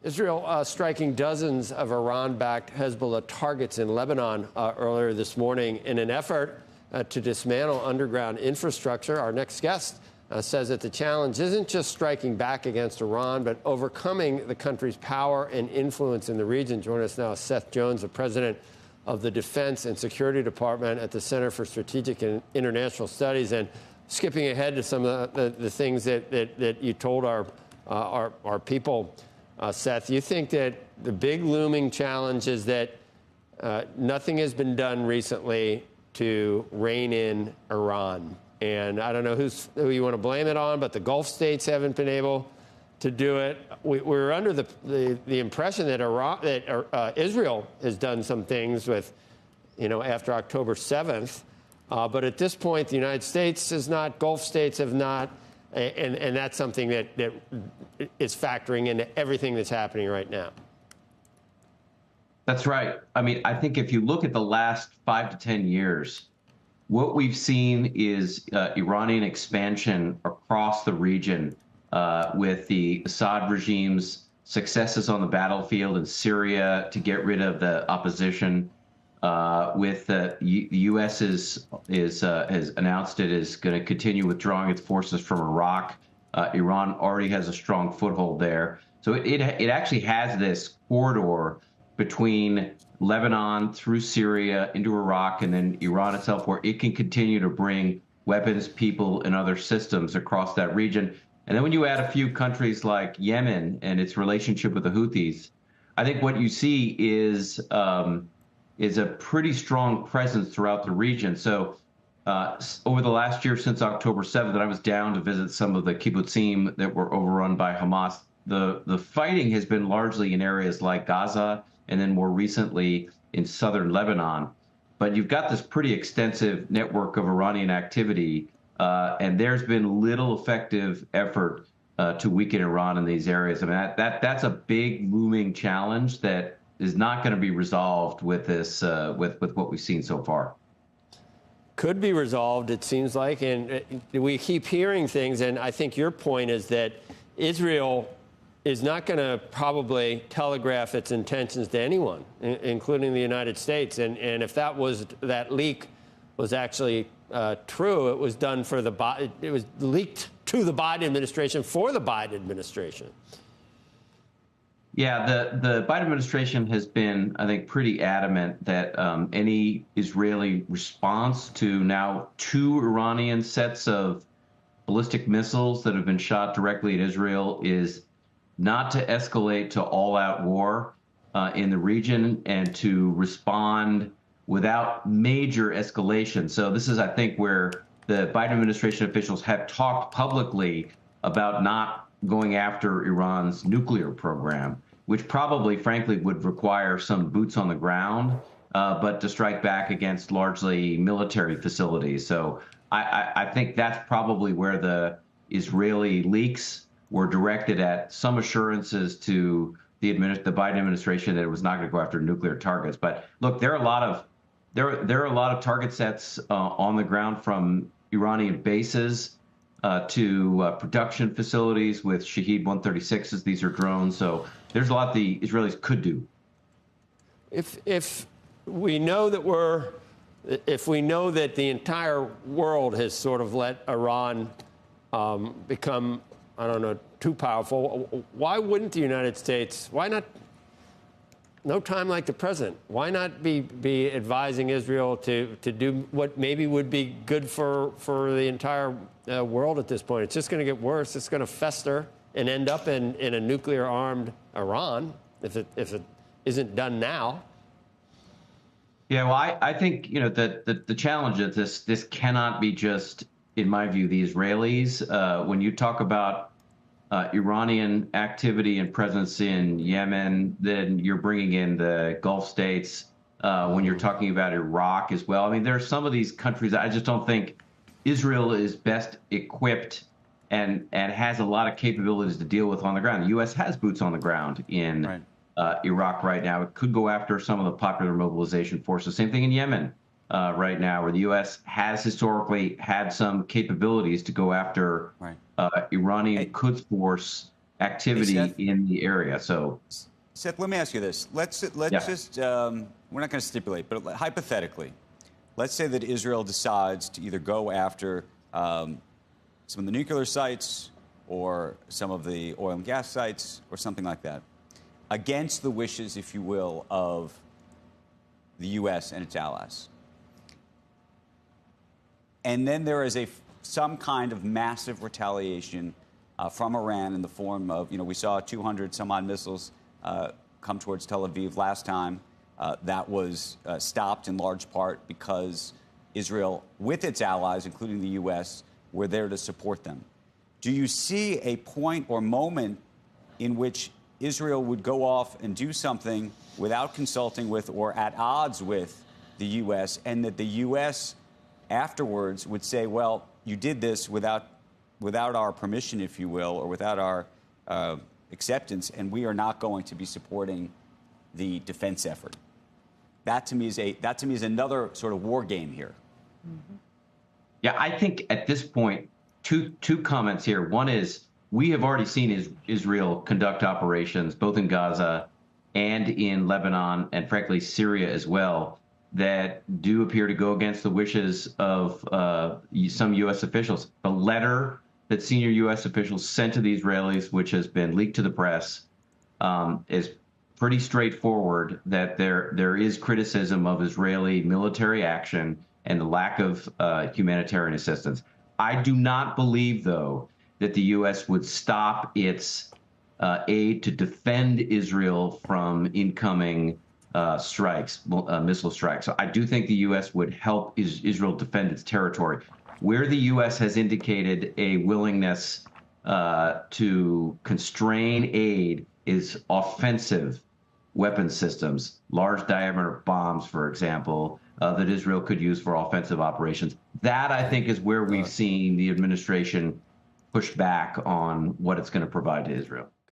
Israel striking dozens of Iran-backed Hezbollah targets in Lebanon earlier this morning in an effort to dismantle underground infrastructure. Our next guest says that the challenge isn't just striking back against Iran, but overcoming the country's power and influence in the region. Joining us now is Seth Jones, the president of the Defense and Security Department at the Center for Strategic and International Studies. And skipping ahead to some of the things that you told our people, Seth, you think that the big looming challenge is that nothing has been done recently to rein in Iran. And I don't know who you want to blame it on, but the Gulf states haven't been able to do it. We're under the impression that Israel has done some things with, after October 7th. But at this point, the United States is not, Gulf states have not. And that's something that is factoring into everything that's happening right now. That's right. I mean, I think if you look at the last 5 to 10 years, what we've seen is Iranian expansion across the region with the Assad regime's successes on the battlefield in Syria to get rid of the opposition. With the U.S. has announced it is going to continue withdrawing its forces from Iraq. Iran already has a strong foothold there. So it actually has this corridor between Lebanon through Syria into Iraq and then Iran itself, where it can continue to bring weapons, people, and other systems across that region. And then when you add a few countries like Yemen and its relationship with the Houthis, I think what you see is a pretty strong presence throughout the region. So over the last year, since October 7th, I was down to visit some of the kibbutzim that were overrun by Hamas. The fighting has been largely in areas like Gaza and then more recently in southern Lebanon. But you've got this pretty extensive network of Iranian activity, and there's been little effective effort to weaken Iran in these areas. I mean, that's a big looming challenge that is not going to be resolved with this, with what we've seen so far. Could be resolved, it seems like, and we keep hearing things, and I think your point is that Israel is not going to probably telegraph its intentions to anyone, including the United States. And if that leak was actually true, it was done for it was leaked to the Biden administration for the Biden administration. Yeah, the Biden administration has been, I think, pretty adamant that any Israeli response to now 2 Iranian sets of ballistic missiles that have been shot directly at Israel is not to escalate to all-out war in the region and to respond without major escalation. So this is, I think, where the Biden administration officials have talked publicly about not going after Iran's nuclear program, which probably, frankly, would require some boots on the ground, but to strike back against largely military facilities. So I think that's probably where the Israeli leaks were directed at some assurances to the Biden administration that it was not going to go after nuclear targets. But look, there are a lot of target sets on the ground, from Iranian bases to production facilities with Shahed 136s. These are drones. So there's a lot the Israelis could do. If we know that the entire world has sort of let Iran become, I don't know, too powerful, why wouldn't the United States, why not, no time like the present, why not be advising Israel to do what maybe would be good for the entire world at this point? It's just going to get worse. It's going to fester and end up in a nuclear-armed Iran if it isn't done now. Yeah, well, I think, that the challenge of this cannot be just, in my view, the Israelis. When you talk about Iranian activity and presence in Yemen, then you're bringing in the Gulf states. When you're talking about Iraq as well, I mean, there are some of these countries I just don't think Israel is best equipped and has a lot of capabilities to deal with on the ground. The U.S. has boots on the ground in Iraq right now. It could go after some of the popular mobilization forces. Same thing in Yemen right now, where the U.S. has historically had some capabilities to go after Iranian Quds Force activity Hey, Seth, in the area. So, Seth, let me ask you this. Let's yeah. just we're not going to stipulate, but hypothetically, let's say that Israel decides to either go after some of the nuclear sites or some of the oil and gas sites or something like that, against the wishes, if you will, of the U.S. and its allies. And then there is some kind of massive retaliation from Iran in the form of, we saw 200 some odd missiles come towards Tel Aviv last time. That was stopped in large part because Israel, with its allies, including the U.S., were there to support them. Do you see a point or moment in which Israel would go off and do something without consulting with or at odds with the U.S., and that the U.S. afterwards would say, well, you did this without our permission, if you will, or without our acceptance, and we are not going to be supporting the defense effort? That to me is another sort of war game here. Mm-hmm. Yeah, I think at this point, two comments here. One is we have already seen Israel conduct operations both in Gaza and in Lebanon and, frankly, Syria as well, that do appear to go against the wishes of some U.S. officials. The letter that senior U.S. officials sent to the Israelis, which has been leaked to the press, is pretty straightforward, that there is criticism of Israeli military action and the lack of humanitarian assistance. I do not believe, though, that the U.S. would stop its aid to defend Israel from incoming strikes, missile strikes. So I do think the U.S. would help Israel defend its territory. Where the U.S. has indicated a willingness to constrain aid is offensive weapon systems, large diameter bombs, for example, that Israel could use for offensive operations. That, I think, is where we've seen the administration push back on what it's going to provide to Israel.